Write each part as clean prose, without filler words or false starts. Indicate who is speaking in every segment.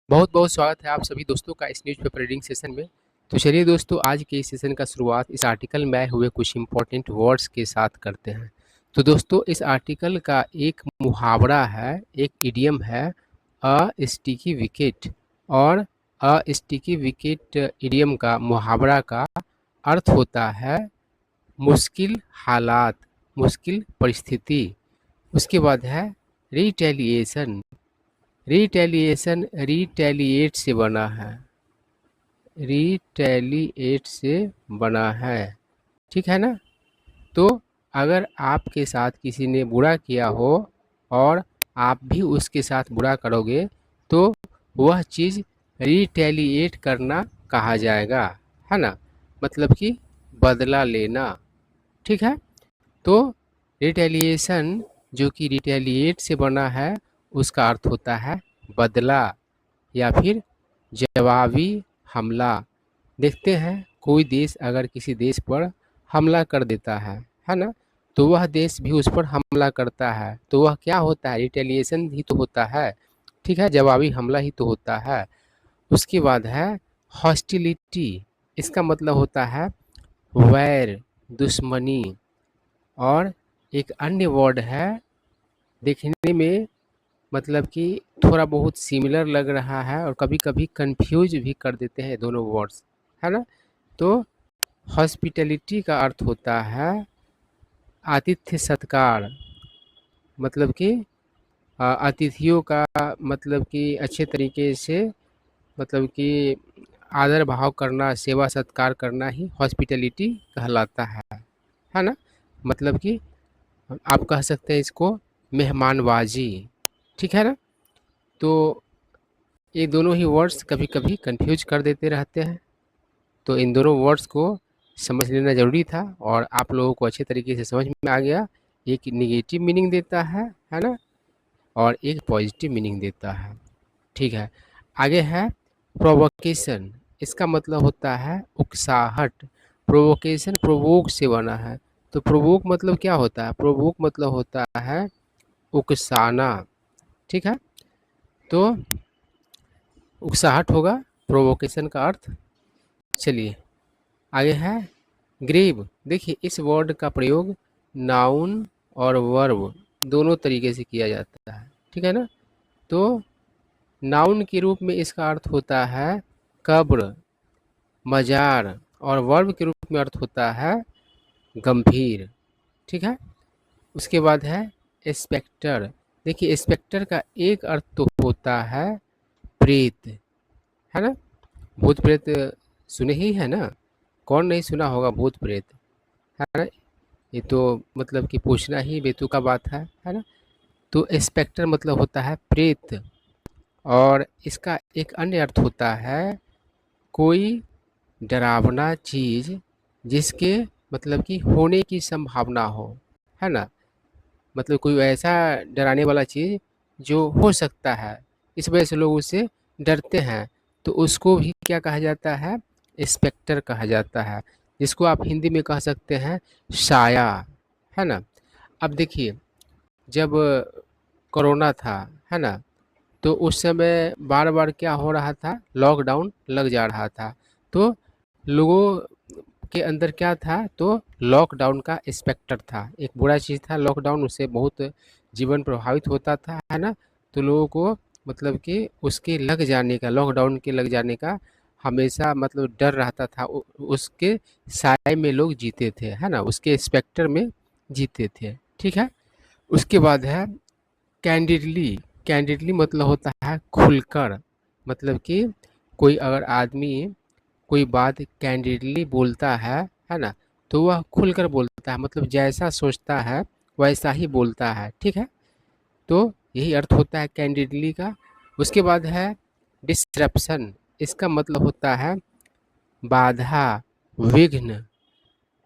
Speaker 1: बहुत बहुत स्वागत है आप सभी दोस्तों का इस न्यूज़पेपर रीडिंग सेशन में। तो चलिए दोस्तों, आज के इस सेशन का शुरुआत इस आर्टिकल में आए हुए कुछ इंपॉर्टेंट वर्ड्स के साथ करते हैं। तो दोस्तों, इस आर्टिकल का एक मुहावरा है, एक इडियम है, अ स्टिकी विकेट। और अ स्टिकी विकेट इडियम का मुहावरा का अर्थ होता है मुश्किल हालात, मुश्किल परिस्थिति। उसके बाद है रिटेलिएशन। रिटेलिएशन रिटेलिएट से बना है, रिटेलिएट से बना है, ठीक है ना। तो अगर आपके साथ किसी ने बुरा किया हो और आप भी उसके साथ बुरा करोगे तो वह चीज़ रिटेलिएट करना कहा जाएगा, है ना। मतलब कि बदला लेना, ठीक है। तो रिटेलिएशन जो कि रिटेलिएट से बना है, उसका अर्थ होता है बदला या फिर जवाबी हमला। देखते हैं, कोई देश अगर किसी देश पर हमला कर देता है ना, तो वह देश भी उस पर हमला करता है, तो वह क्या होता है, रिटेलिएशन ही तो होता है, ठीक है, जवाबी हमला ही तो होता है। उसके बाद है हॉस्टिलिटी। इसका मतलब होता है वैर, दुश्मनी। और एक अन्य वर्ड है, देखने में मतलब कि थोड़ा बहुत सिमिलर लग रहा है और कभी कभी कंफ्यूज भी कर देते हैं दोनों वर्ड्स, है ना। तो हॉस्पिटैलिटी का अर्थ होता है आतिथ्य सत्कार। मतलब कि अतिथियों का मतलब कि अच्छे तरीके से मतलब कि आदर भाव करना, सेवा सत्कार करना ही हॉस्पिटैलिटी कहलाता है ना। मतलब कि आप कह सकते हैं इसको मेहमानबाजी, ठीक है ना। तो ये दोनों ही वर्ड्स कभी कभी कंफ्यूज कर देते रहते हैं, तो इन दोनों वर्ड्स को समझ लेना ज़रूरी था और आप लोगों को अच्छे तरीके से समझ में आ गया। एक नेगेटिव मीनिंग देता है ना, और एक पॉजिटिव मीनिंग देता है, ठीक है। आगे है प्रोवोकेशन। इसका मतलब होता है उकसाहट। प्रोवोकेशन प्रोवोक से बना है, तो प्रोवोक मतलब क्या होता है, प्रोवोक मतलब होता है उकसाना, ठीक है। तो उकसाहट होगा प्रोवोकेशन का अर्थ। चलिए आगे है ग्रीव। देखिए, इस वर्ड का प्रयोग नाउन और वर्ब दोनों तरीके से किया जाता है, ठीक है ना। तो नाउन के रूप में इसका अर्थ होता है कब्र, मजार, और वर्ब के रूप में अर्थ होता है गंभीर, ठीक है। उसके बाद है स्पेक्टर। देखिए, स्पेक्टर का एक अर्थ तो होता है प्रेत, है ना। भूत प्रेत सुने ही है ना, कौन नहीं सुना होगा भूत प्रेत, है ना। ये तो मतलब कि पूछना ही बेतुका बात है ना। तो स्पेक्टर मतलब होता है प्रेत, और इसका एक अन्य अर्थ होता है कोई डरावना चीज़ जिसके मतलब कि होने की संभावना हो, है ना। मतलब कोई ऐसा डराने वाला चीज़ जो हो सकता है, इस वजह से लोग उससे डरते हैं, तो उसको भी क्या कहा जाता है, स्पेक्टर कहा जाता है, जिसको आप हिंदी में कह सकते हैं साया, है ना। अब देखिए, जब कोरोना था, है ना, तो उस समय बार बार क्या हो रहा था, लॉकडाउन लग जा रहा था। तो लोगों के अंदर क्या था, तो लॉकडाउन का स्पेक्टर था, एक बुरा चीज़ था लॉकडाउन, उससे बहुत जीवन प्रभावित होता था, है ना। तो लोगों को मतलब कि उसके लग जाने का, लॉकडाउन के लग जाने का हमेशा मतलब डर रहता था। उसके साए में लोग जीते थे, है ना, उसके स्पेक्टर में जीते थे, ठीक है। उसके बाद है कैंडिडली। कैंडिडली मतलब होता है खुलकर। मतलब कि कोई अगर आदमी कोई बात कैंडिडली बोलता है ना, तो वह खुलकर बोलता है, मतलब जैसा सोचता है वैसा ही बोलता है, ठीक है। तो यही अर्थ होता है कैंडिडली का। उसके बाद है डिसरप्शन। इसका मतलब होता है बाधा, विघ्न।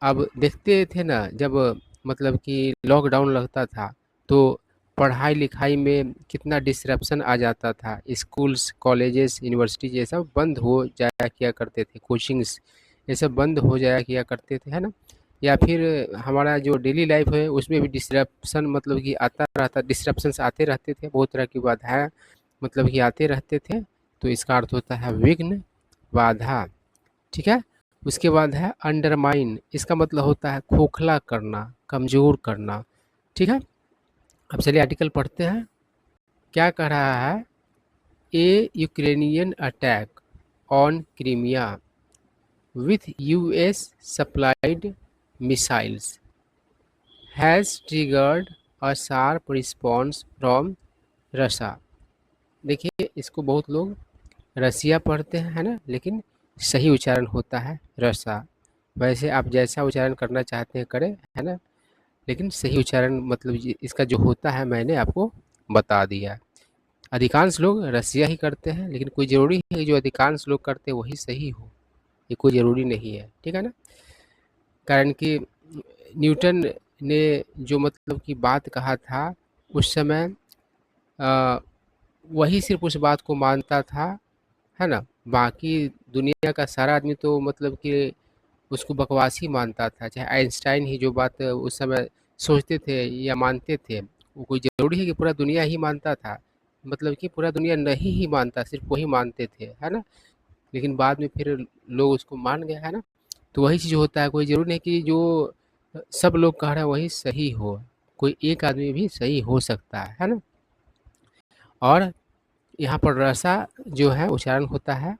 Speaker 1: अब देखते थे ना, जब मतलब कि लॉकडाउन लगता था, तो पढ़ाई लिखाई में कितना डिसरप्शन आ जाता था, स्कूल्स कॉलेजेस यूनिवर्सिटीज ये सब बंद हो जाया किया करते थे, कोचिंग्स ये सब बंद हो जाया किया करते थे, है ना। या फिर हमारा जो डेली लाइफ है उसमें भी डिसरप्शन मतलब कि आता रहता, डिसरप्शंस आते रहते थे, बहुत तरह की बाधाएं मतलब कि आते रहते थे। तो इसका अर्थ होता है विघ्न, बाधा। ठीक है। उसके बाद है अंडरमाइन, इसका मतलब होता है खोखला करना, कमज़ोर करना। ठीक है। अब चलिए आर्टिकल पढ़ते हैं। क्या कह रहा है? A Ukrainian attack on Crimea with US supplied missiles has triggered a sharp response from Russia। देखिए, इसको बहुत लोग रसिया पढ़ते हैं, है ना, लेकिन सही उच्चारण होता है रसा। वैसे आप जैसा उच्चारण करना चाहते हैं करें, है ना, लेकिन सही उच्चारण मतलब इसका जो होता है मैंने आपको बता दिया। अधिकांश लोग रसिया ही करते हैं, लेकिन कोई ज़रूरी है कि जो अधिकांश लोग करते हैं वही सही हो, ये कोई ज़रूरी नहीं है। ठीक है ना। कारण कि न्यूटन ने जो मतलब की बात कहा था उस समय वही सिर्फ उस बात को मानता था, है ना। बाकी दुनिया का सारा आदमी तो मतलब कि उसको बकवास ही मानता था। चाहे आइंस्टाइन ही जो बात उस समय सोचते थे या मानते थे, वो कोई ज़रूरी है कि पूरा दुनिया ही मानता था? मतलब कि पूरा दुनिया नहीं ही मानता, सिर्फ वही मानते थे, है ना। लेकिन बाद में फिर लोग उसको मान गए, है ना। तो वही चीज़ होता है, कोई ज़रूरी नहीं कि जो सब लोग कह रहे हैं वही सही हो, कोई एक आदमी भी सही हो सकता है ना। और यहाँ पर रसा जो है उच्चारण होता है,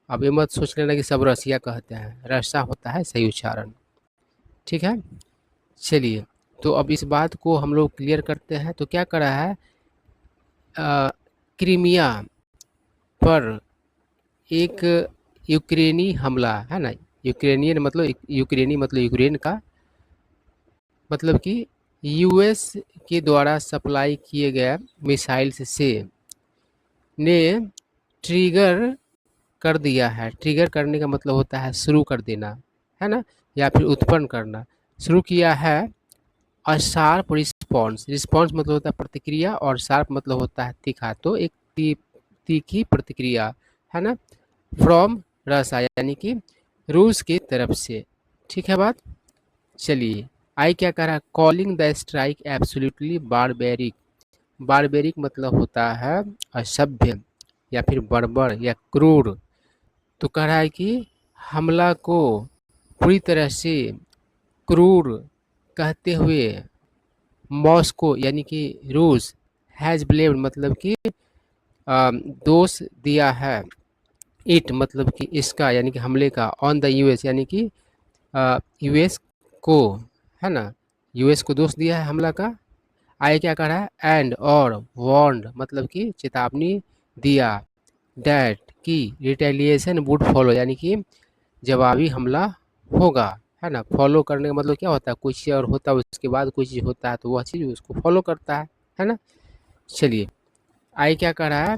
Speaker 1: अब ये मत सोच लेना कि सब रसिया कहते हैं, रसा होता है सही उच्चारण। ठीक है। चलिए, तो अब इस बात को हम लोग क्लियर करते हैं। तो क्या करा है, क्रीमिया पर एक यूक्रेनी हमला, है ना। यूक्रेनियन मतलब यूक्रेनी मतलब यूक्रेन का, मतलब कि यूएस के द्वारा सप्लाई किए गए मिसाइल्स से ने ट्रिगर कर दिया है। ट्रिगर करने का मतलब होता है शुरू कर देना, है ना, या फिर उत्पन्न करना। शुरू किया है अ शार्प रिस्पॉन्स। रिस्पॉन्स मतलब होता है प्रतिक्रिया, और शार्प मतलब होता है तीखा। तो एक तीखी प्रतिक्रिया, है ना, फ्रॉम रसा, यानी कि रूस की तरफ से। ठीक है बात। चलिए, आई क्या कह रहा है, calling the strike absolutely barbaric. Barbaric मतलब होता है असभ्य या फिर बर्बर या क्रूर। तो कह रहा है कि हमला को पूरी तरह से क्रूर कहते हुए मॉस्को यानी कि रूस हैज़ ब्लेम्ड मतलब कि दोष दिया है, इट मतलब कि इसका यानी कि हमले का, ऑन द यूएस यानी कि यूएस को, है ना, यूएस को दोष दिया है हमला का। आगे क्या कह रहा है, एंड और वार्न्ड मतलब कि चेतावनी दिया, दैट कि रिटेलिएशन वुड फॉलो यानी कि जवाबी हमला होगा, है ना। फॉलो करने का मतलब क्या होता है, कोई चीज़ और होता है उसके बाद कोई चीज़ होता है तो वह चीज़ उसको फॉलो करता है ना। चलिए, आगे क्या कह रहा है,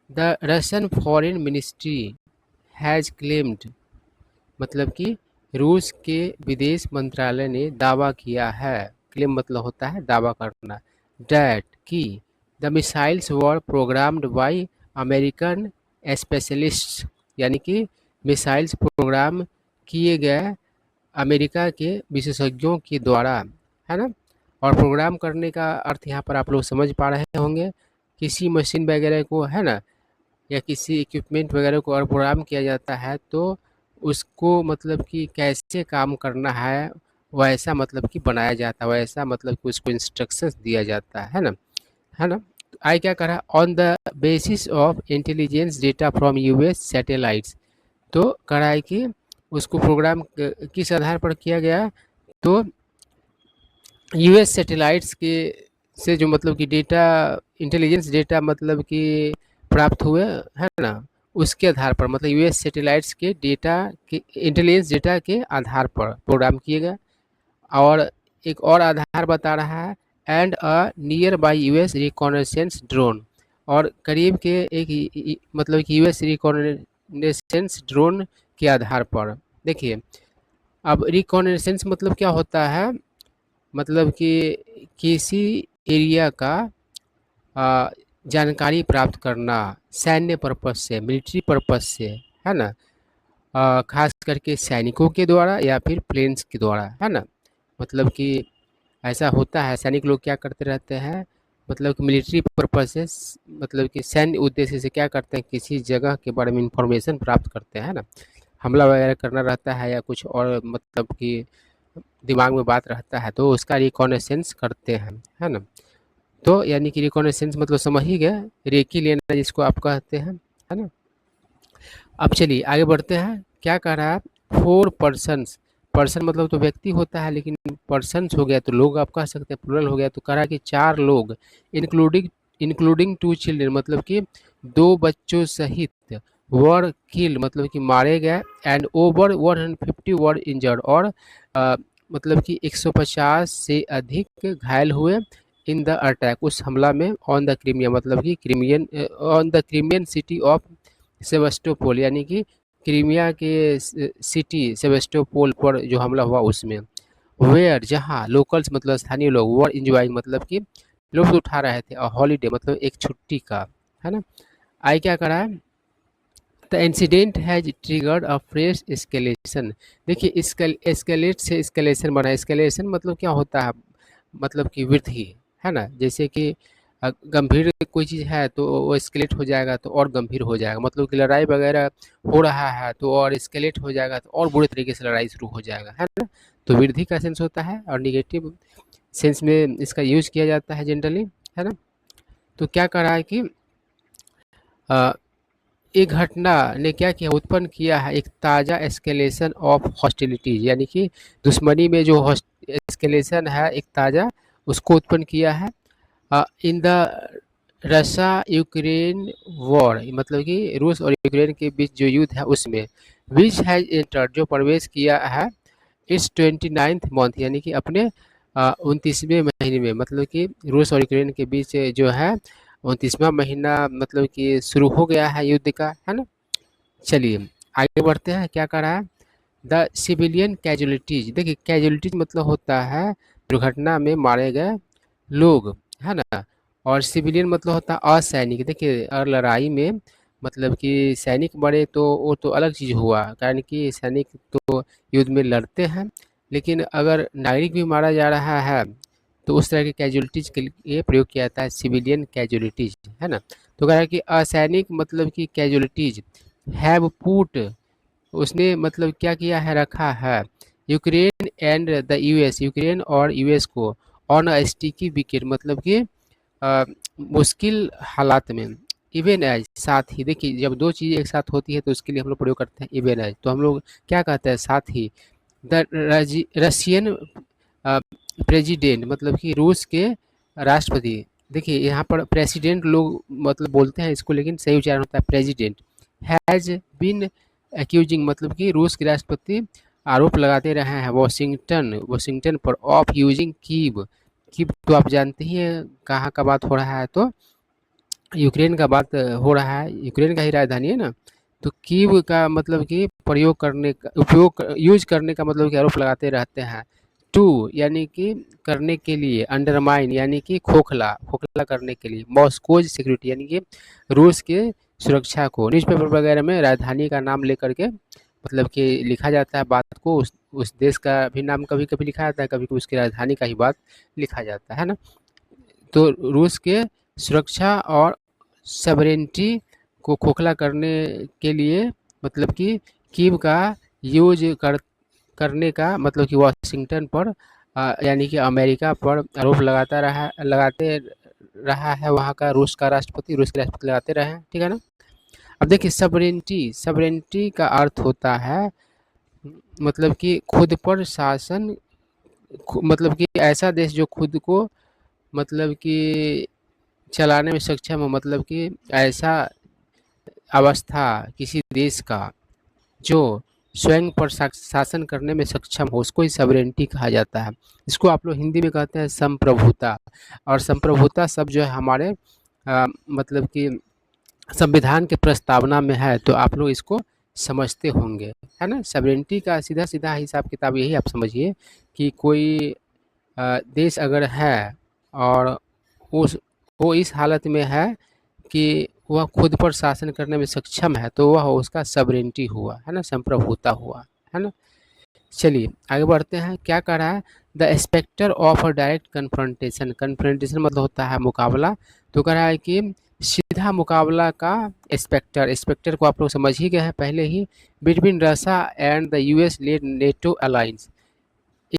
Speaker 1: the Russian foreign ministry has claimed मतलब कि रूस के विदेश मंत्रालय ने दावा किया है। क्लेम मतलब होता है दावा करना। डैट कि the missiles were programmed bye American specialists यानी कि मिसाइल्स प्रोग्राम किए गए अमेरिका के विशेषज्ञों के द्वारा, है ना। और प्रोग्राम करने का अर्थ यहाँ पर आप लोग समझ पा रहे होंगे, किसी मशीन वगैरह को, है ना, या किसी इक्विपमेंट वगैरह को अगर प्रोग्राम किया जाता है तो उसको मतलब कि कैसे काम करना है वैसा मतलब कि बनाया जाता है, वैसा मतलब कि उसको इंस्ट्रक्शंस दिया जाता है ना, है ना। तो आई क्या करा, on the basis of intelligence data from US satellites. तो करा है कि उसको प्रोग्राम किस आधार पर किया गया, तो यूएस सैटेलाइट्स के से जो मतलब कि डेटा, इंटेलिजेंस डेटा मतलब कि प्राप्त हुए, है ना, उसके आधार पर मतलब यूएस सैटेलाइट्स के डेटा के इंटेलिजेंस डेटा के आधार पर प्रोग्राम किए गए। और एक और आधार बता रहा है, and a near by US reconnaissance drone. और करीब के एक मतलब कि यूएस रिकॉनेसेंस ड्रोन के आधार पर। देखिए, अब रिकॉनेसेंस मतलब क्या होता है, मतलब कि किसी एरिया का आ, जानकारी प्राप्त करना सैन्य पर्पस से, मिलिट्री पर्पस से, है ना। खास करके सैनिकों के द्वारा या फिर प्लेन्स के द्वारा, है ना। मतलब कि ऐसा होता है, सैनिक लोग क्या करते रहते हैं, मतलब कि मिलिट्री पर्पसेस, मतलब कि सैन्य उद्देश्य से क्या करते हैं, किसी जगह के बारे में इंफॉर्मेशन प्राप्त करते हैं ना, हमला वगैरह करना रहता है या कुछ और मतलब कि दिमाग में बात रहता है तो उसका रिकॉनेसेंस करते हैं, है ना। तो यानी कि रिकॉनेसेंस मतलब समझ ही गए, रेकी लेना जिसको आप कहते हैं, है ना। अब चलिए आगे बढ़ते हैं, क्या कह रहा है, 4 पर्सन्स, पर्सन मतलब तो व्यक्ति होता है, लेकिन पर्सन्स हो गया तो लोग आप कह सकते हैं, प्लूरल हो गया, तो कह रहा है कि 4 लोग इंक्लूडिंग इंक्लूडिंग 2 चिल्ड्रन, मतलब कि 2 बच्चों सहित, वर किल मतलब कि मारे गए, एंड ओवर 150 वर इंजर्ड, और मतलब कि 150 से अधिक घायल हुए इन द अटैक, उस हमला में, ऑन द क्रीमिया मतलब कि Crimean, on the Crimean city of Sevastopol, यानी कि क्रीमिया के सिटी सेवस्टोपोल पर जो हमला हुआ उसमें, वेयर जहाँ लोकल्स मतलब स्थानीय लोग, वर इंजॉइंग मतलब कि लुत्फ उठा रहे थे, और हॉलीडे मतलब एक छुट्टी का, है ना। आई क्या करा है, the incident has triggered a fresh escalation, देखिए एस्केलेट से एस्केलेशन बना, एस्केलेशन मतलब क्या होता है, मतलब कि वृद्धि, है ना, जैसे कि गंभीर कोई चीज़ है तो वो एस्केलेट हो जाएगा तो और गंभीर हो जाएगा, मतलब कि लड़ाई वगैरह हो रहा है तो और एस्केलेट हो जाएगा तो और बुरे तरीके से लड़ाई शुरू हो जाएगा, है ना। तो वृद्धि का सेंस होता है और निगेटिव सेंस में इसका यूज किया जाता है जनरली, है ना। तो क्या कर रहा है कि अ, एक घटना ने क्या किया, उत्पन्न किया है एक ताज़ा एस्केलेशन ऑफ हॉस्टिलिटीज, यानी कि दुश्मनी में जो एस्केलेशन है एक ताज़ा, उसको उत्पन्न किया है इन द रसा यूक्रेन वॉर, मतलब कि रूस और यूक्रेन के बीच जो युद्ध है उसमें, विच हैज एंटर्ड जो प्रवेश किया है, इट्स 29th मंथ यानी कि अपने 29वें महीने में, मतलब कि रूस और यूक्रेन के बीच जो है 29वां महीना, मतलब कि शुरू हो गया है युद्ध का, है ना। चलिए आगे बढ़ते हैं, क्या कर रहा है, द सिविलियन कैजुअलिटीज, देखिए कैजुअलिटीज मतलब होता है दुर्घटना में मारे गए लोग, है ना, और सिविलियन मतलब होता है असैनिक, देखिए और लड़ाई में मतलब कि सैनिक मरे तो वो तो अलग चीज़ हुआ, कारण कि सैनिक तो युद्ध में लड़ते हैं, लेकिन अगर नागरिक भी मारा जा रहा है तो उस तरह के कैजुअलिटीज़ के लिए प्रयोग किया जाता है सिविलियन कैजुअलिटीज़, है ना। तो कह रहा है कि असैनिक मतलब कि कैजुअलिटीज़ हैव पुट, उसने मतलब क्या किया है, रखा है Ukraine and the US, Ukraine और यूएस को, ऑन अ स्टिकी विकेट मतलब कि मुश्किल हालात में, इवन एज साथ ही, देखिए जब दो चीज़ें एक साथ होती है तो उसके लिए हम लोग प्रयोग करते हैं इवन एज, तो हम लोग क्या कहते हैं साथ ही, द रशियन प्रेसिडेंट मतलब कि रूस के राष्ट्रपति, देखिए यहाँ पर प्रेसिडेंट लोग मतलब बोलते हैं इसको, लेकिन सही उच्चारण होता है प्रेसिडेंट, हैज़ बीन एक्यूजिंग मतलब कि रूस के राष्ट्रपति आरोप लगाते रहे हैं वॉशिंगटन वॉशिंगटन पर, ऑफ यूजिंग कीव, कीव तो आप जानते ही हैं कहाँ का बात हो रहा है, तो यूक्रेन का बात हो रहा है, यूक्रेन का ही राजधानी है ना। तो कीव का मतलब कि प्रयोग करने का, उपयोग यूज करने का मतलब कि आरोप लगाते रहते हैं, टू यानी कि करने के लिए, अंडरमाइन यानी कि खोखला खोखला करने के लिए, मॉस्कोज सिक्योरिटी यानी कि रूस के सुरक्षा को, न्यूज़पेपर वगैरह में राजधानी का नाम लेकर के मतलब कि लिखा जाता है बात को, उस देश का भी नाम कभी कभी लिखा जाता है, कभी कभी उसकी राजधानी का ही बात लिखा जाता है ना। तो रूस के सुरक्षा और सॉवरेनिटी को खोखला करने के लिए मतलब कि कीव का यूज करने का मतलब कि वाशिंगटन पर यानी कि अमेरिका पर आरोप लगाते रहा है, वहाँ का रूस का राष्ट्रपति, रूस के राष्ट्रपति लगाते रहे हैं, ठीक है ना। अब देखिए सॉवरेनिटी, सॉवरेनिटी का अर्थ होता है मतलब कि खुद पर शासन, मतलब कि ऐसा देश जो खुद को मतलब कि चलाने में सक्षम हो, मतलब कि ऐसा अवस्था किसी देश का जो स्वयं पर शासन करने में सक्षम हो, उसको ही सॉवरेनिटी कहा जाता है। इसको आप लोग हिंदी में कहते हैं संप्रभुता, और संप्रभुता शब्द जो है हमारे मतलब कि संविधान के प्रस्तावना में है, तो आप लोग इसको समझते होंगे, है ना। सॉवरेनिटी का सीधा सीधा हिसाब किताब यही आप समझिए कि कोई देश अगर है और उस वो इस हालत में है कि वह खुद पर शासन करने में सक्षम है, तो वह उसका सॉवरेनिटी हुआ, है ना, संप्रभुता हुआ, है ना। चलिए आगे बढ़ते हैं। क्या कह रहा है, the spectre of a direct confrontation, confrontation मतलब होता है मुकाबला, तो कह रहा है कि सीधा मुकाबला का स्पेक्टर, स्पेक्टर को आप लोग समझ ही गए हैं पहले ही, बिटवीन रसा and the US led NATO alliance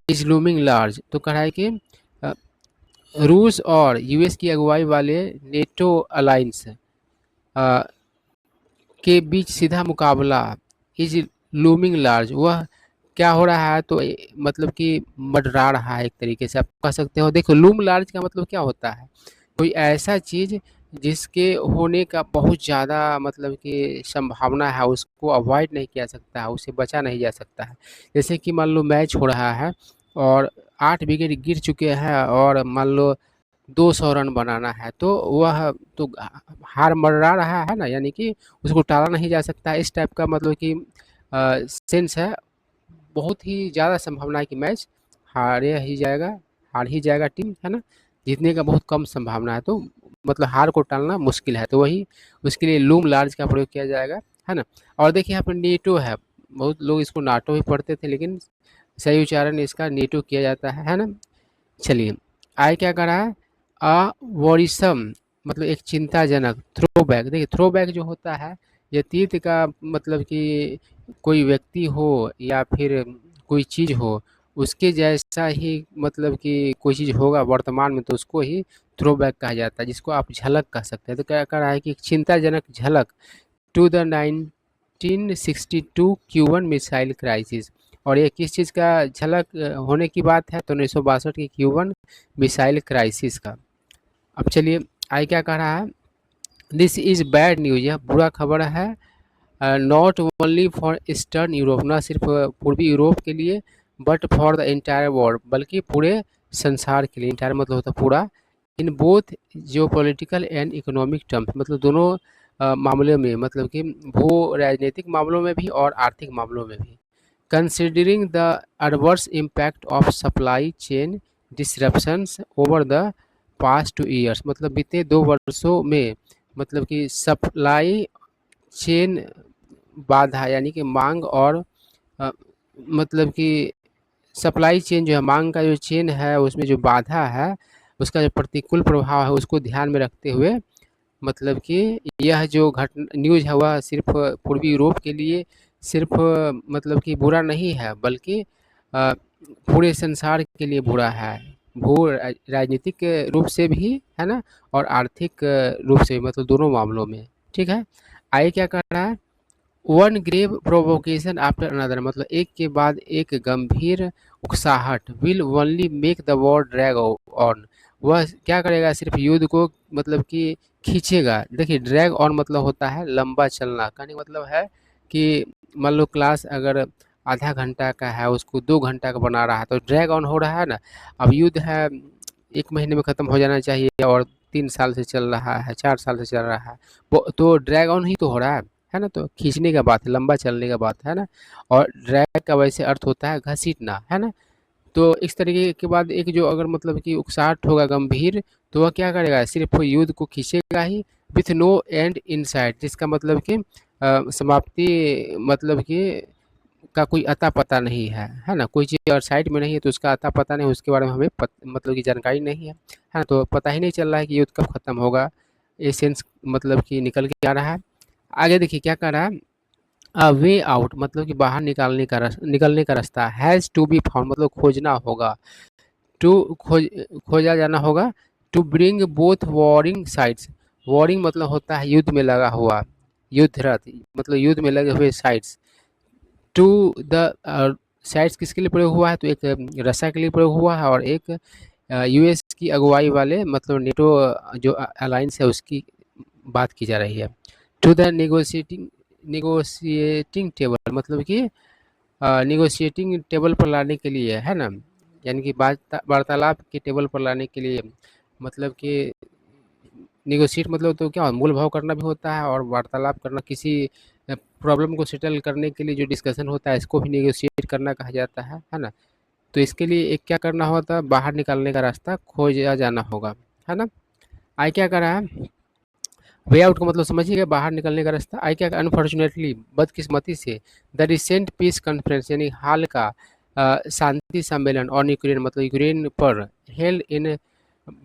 Speaker 1: is looming large, तो कह रहा है कि अ, रूस और यूएस की अगुवाई वाले नेटो अलायंस के बीच सीधा मुकाबला इज लूमिंग लार्ज, वह क्या हो रहा है, तो मतलब कि मंडरा रहा है एक तरीके से आप कह सकते हो। देखो लूम लार्ज का मतलब क्या होता है, कोई ऐसा चीज़ जिसके होने का बहुत ज़्यादा मतलब कि संभावना है, उसको अवॉइड नहीं किया सकता है, उसे बचा नहीं जा सकता है। जैसे कि मान लो मैच हो रहा है और 8 विकेट गिर चुके हैं और मान लो 200 रन बनाना है, तो वह तो हार मर्रा रहा है ना, यानी कि उसको टाला नहीं जा सकता। इस टाइप का मतलब कि सेंस है। बहुत ही ज़्यादा संभावना है कि मैच हारे ही जाएगा, हार ही जाएगा टीम, है ना। जीतने का बहुत कम संभावना है, तो मतलब हार को टालना मुश्किल है, तो वही उसके लिए लूम लार्ज का प्रयोग किया जाएगा, है ना। और देखिए यहाँ पर नेटो है, बहुत लोग इसको नाटो भी पढ़ते थे, लेकिन सही उच्चारण इसका नेटो किया जाता है ना। चलिए आगे क्या कर रहा है, अ वॉरिसम मतलब एक चिंताजनक, थ्रोबैक, देखिए थ्रोबैक जो होता है ये तीर्थ का मतलब कि कोई व्यक्ति हो या फिर कोई चीज़ हो, उसके जैसा ही मतलब कि कोई चीज़ होगा वर्तमान में, तो उसको ही थ्रोबैक कहा जाता है, जिसको आप झलक कह सकते हैं। तो क्या कह रहा है कि एक चिंताजनक झलक to the 1962 Cuban missile crisis, और ये किस चीज़ का झलक होने की बात है, तो 1962 की क्यूबन मिसाइल क्राइसिस का। अब चलिए आगे क्या कह रहा है, दिस इज़ बैड न्यूज़, यह बुरा खबर है, not only for eastern Europe, न सिर्फ पूर्वी यूरोप के लिए, but for the entire world, बल्कि पूरे संसार के लिए। इंटायर मतलब होता है पूरा, in both Jio political and economic terms, मतलब दोनों मामले में, मतलब कि भू राजनीतिक मामलों में भी और आर्थिक मामलों में भी। Considering the adverse impact of supply chain disruptions over the past 2 years, मतलब बीते 2 वर्षों में, मतलब कि सप्लाई चेन बाधा यानी कि मांग और अ, मतलब कि सप्लाई चेन जो है, मांग का जो चेन है उसमें जो बाधा है, उसका जो प्रतिकूल प्रभाव है उसको ध्यान में रखते हुए, मतलब कि यह जो न्यूज़ है वह सिर्फ पूर्वी यूरोप के लिए सिर्फ मतलब कि बुरा नहीं है, बल्कि अ, पूरे संसार के लिए बुरा है, भू राजनीतिक रूप से भी, है ना, और आर्थिक रूप से भी, मतलब दोनों मामलों में। ठीक है, आगे क्या कर रहा है, one grave provocation after another, मतलब एक के बाद एक गंभीर उकसाहट, will only make the war drag on, वह क्या करेगा, सिर्फ युद्ध को मतलब कि खींचेगा। देखिए ड्रैग ऑन मतलब होता है लंबा चलना, कहने का मतलब है कि मान लो क्लास अगर आधा घंटा का है उसको 2 घंटा का बना रहा है, तो ड्रैग ऑन हो रहा है ना। अब युद्ध है 1 महीने में ख़त्म हो जाना चाहिए और 3 साल से चल रहा है, 4 साल से चल रहा है, वो तो ड्रैग ऑन ही तो हो रहा है ना। तो खींचने का बात है, लंबा चलने का बात है ना। और ड्रैग का वैसे अर्थ होता है घसीटना, है ना। तो इस तरीके के बाद एक जो अगर मतलब कि उकसाहट होगा गंभीर, तो वह क्या करेगा, सिर्फ वो युद्ध को खींचेगा ही, with no end in sight, जिसका मतलब कि समाप्ति मतलब कि का कोई अता पता नहीं है ना। कोई चीज़ अगर साइड में नहीं है तो उसका अता पता नहीं, उसके बारे में हमें मतलब कि जानकारी नहीं है ना। तो पता ही नहीं चल रहा है कि युद्ध कब खत्म होगा, ये सेंस मतलब कि निकल के आ रहा है। आगे देखिए क्या कर रहा है, अ वे आउट मतलब कि बाहर निकलने का रास्ता, हैज़ टू बी फाउंड मतलब खोजना होगा, टू खोजा जाना होगा, to bring both warring sides, warring मतलब होता है युद्ध में लगा हुआ, युद्धरत मतलब युद्ध में लगे हुए साइड्स, टू द साइड्स किसके लिए प्रयोग हुआ है, तो एक रशिया के लिए प्रयोग हुआ है, और एक यूएस की अगुवाई वाले मतलब नेटो जो अलायंस है उसकी बात की जा रही है। टू द नेगोशिएटिंग टेबल मतलब कि नेगोशिएटिंग टेबल पर लाने के लिए, है ना, यानी कि वार्तालाप के टेबल पर लाने के लिए, मतलब कि नेगोशिएट मतलब तो क्या मूल भाव करना भी होता है, और वार्तालाप करना किसी प्रॉब्लम को सेटल करने के लिए जो डिस्कशन होता है इसको भी नेगोशिएट करना कहा जाता है ना। तो इसके लिए एक क्या करना होता है, बाहर निकालने का रास्ता खोजा जाना होगा, है ना। आई क्या करा है, वे आउट का मतलब समझिएगा बाहर निकलने का रास्ता। आई क्या, अनफॉर्चुनेटली बदकिस्मती से, द रिसेंट पीस कॉन्फ्रेंस यानी हाल का शांति सम्मेलन ऑन यूक्रेन मतलब यूक्रेन पर held in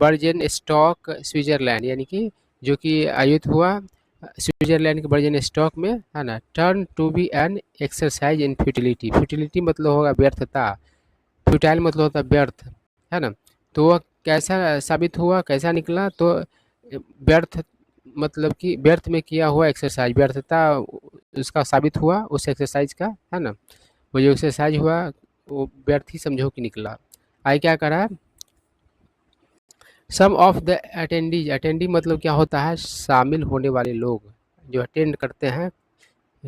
Speaker 1: Burgenstock Switzerland, यानी कि जो कि आयोजित हुआ स्विट्जरलैंड के बर्जन स्टॉक में, है ना, turn to be an exercise in futility. Futility मतलब होगा व्यर्थता, फ्यूटाइल मतलब होता है व्यर्थ, है ना। तो वह कैसा साबित हुआ, कैसा निकला, तो व्यर्थ मतलब कि व्यर्थ में किया हुआ एक्सरसाइज, व्यर्थता उसका साबित हुआ उस एक्सरसाइज का, है ना। वो जो एक्सरसाइज हुआ वो व्यर्थ ही समझो कि निकला। आगे क्या करा, सम ऑफ द अटेंडीज, अटेंडी मतलब क्या होता है, शामिल होने वाले लोग जो अटेंड करते हैं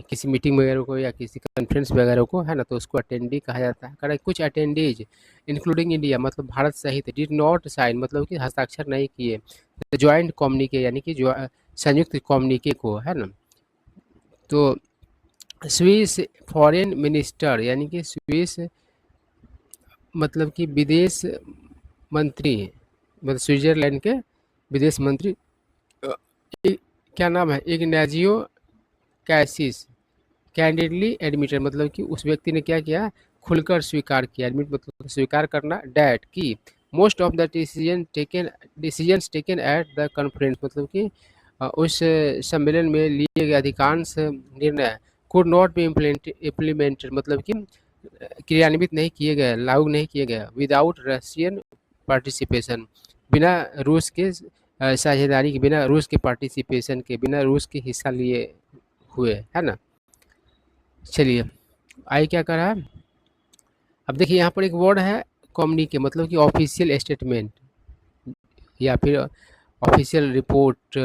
Speaker 1: किसी मीटिंग वगैरह को या किसी कॉन्फ्रेंस वगैरह को, है ना, तो उसको अटेंडी कहा जाता है। करेक्ट, कुछ अटेंडीज इंक्लूडिंग इंडिया मतलब भारत सहित डिड नॉट साइन मतलब कि हस्ताक्षर नहीं किए ज्वाइंट कम्युनिके यानी कि जो संयुक्त कम्युनिके को, है ना। तो स्विस फॉरेन मिनिस्टर यानी कि स्विस मतलब कि विदेश मंत्री, मतलब स्विट्जरलैंड के विदेश मंत्री क्या नाम है, इग्नाजियो कैसिस कैंडिडली एडमिटेड मतलब कि उस व्यक्ति ने क्या किया, खुलकर स्वीकार किया। एडमिट मतलब स्वीकार करना, डैट की most of the decisions taken at the conference मतलब कि उस सम्मेलन में लिए गए अधिकांश निर्णय कुड नॉट बी इम्प्लीमेंटेड मतलब कि क्रियान्वित नहीं किए गए, लागू नहीं किए गए विदाउट रशियन पार्टिसिपेशन, बिना रूस के साझेदारी के, बिना रूस के पार्टिसिपेशन के, बिना रूस के हिस्सा लिए हुए, है ना। चलिए आगे क्या कर रहा है, अब देखिए यहाँ पर एक वर्ड है कम्युनिके मतलब कि ऑफिशियल स्टेटमेंट या फिर ऑफिशियल रिपोर्ट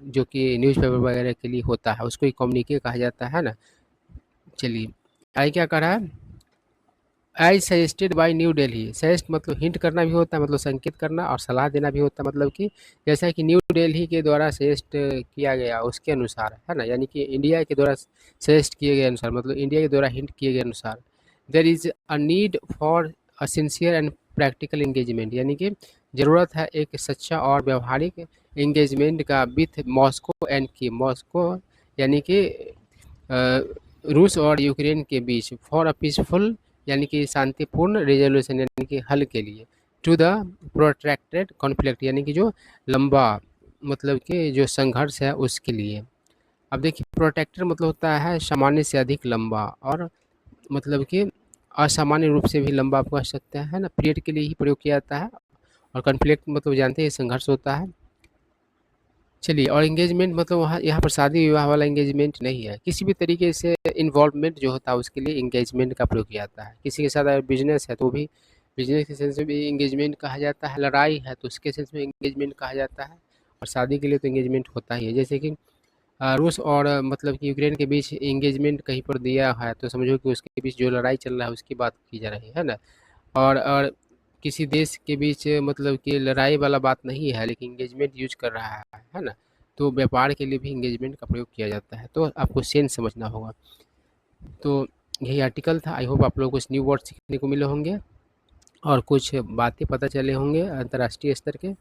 Speaker 1: जो कि न्यूज़पेपर वगैरह के लिए होता है उसको ही कम्युनिके कहा जाता है ना। चलिए आगे क्या कर रहा है, as suggested by New Delhi, suggest मतलब हिंट करना भी होता है मतलब संकेत करना, और सलाह देना भी होता है मतलब कि जैसा कि न्यू दिल्ली के द्वारा सजेस्ट किया गया उसके अनुसार, है ना, यानी कि इंडिया के द्वारा सजेस्ट किए गए अनुसार मतलब इंडिया के द्वारा हिंट किए गए अनुसार। There is a need for a sincere and practical engagement यानी कि ज़रूरत है एक सच्चा और व्यवहारिक एंगेजमेंट का विथ मॉस्को एंड की, मॉस्को यानी कि रूस और यूक्रेन के बीच, फॉर अ पीसफुल यानी कि शांतिपूर्ण रिजोल्यूशन यानी कि हल के लिए, टू द प्रोट्रैक्टेड कॉन्फ्लिक्ट यानी कि जो लंबा मतलब कि जो संघर्ष है उसके लिए। अब देखिए प्रोटेक्टेड मतलब होता है सामान्य से अधिक लंबा, और मतलब कि असामान्य रूप से भी लंबा आप कह सकते हैं, है ना, पीरियड के लिए ही प्रयोग किया जाता है। और कॉन्फ्लिक्ट मतलब जानते हैं संघर्ष होता है। चलिए, और एंगेजमेंट मतलब वहाँ यहाँ पर शादी विवाह वाला एंगेजमेंट नहीं है, किसी भी तरीके से इन्वॉल्वमेंट जो होता है उसके लिए एंगेजमेंट का प्रयोग किया जाता है। किसी के साथ अगर बिजनेस है तो भी बिजनेस के सेंस में भी एंगेजमेंट कहा जाता है, लड़ाई है तो उसके सेंस में एंगेजमेंट कहा जाता है, और शादी के लिए तो एंगेजमेंट होता ही है। जैसे कि रूस और मतलब कि यूक्रेन के बीच एंगेजमेंट कहीं पर दिया है तो समझो कि उसके बीच जो लड़ाई चल रहा है उसकी बात की जा रही है ना। और किसी देश के बीच मतलब कि लड़ाई वाला बात नहीं है लेकिन एंगेजमेंट यूज कर रहा है ना। तो व्यापार के लिए भी एंगेजमेंट का प्रयोग किया जाता है, तो आपको सेंस समझना होगा। तो यही आर्टिकल था, आई होप आप लोगों को कुछ न्यू वर्ड सीखने को मिले होंगे और कुछ बातें पता चले होंगे अंतर्राष्ट्रीय स्तर के।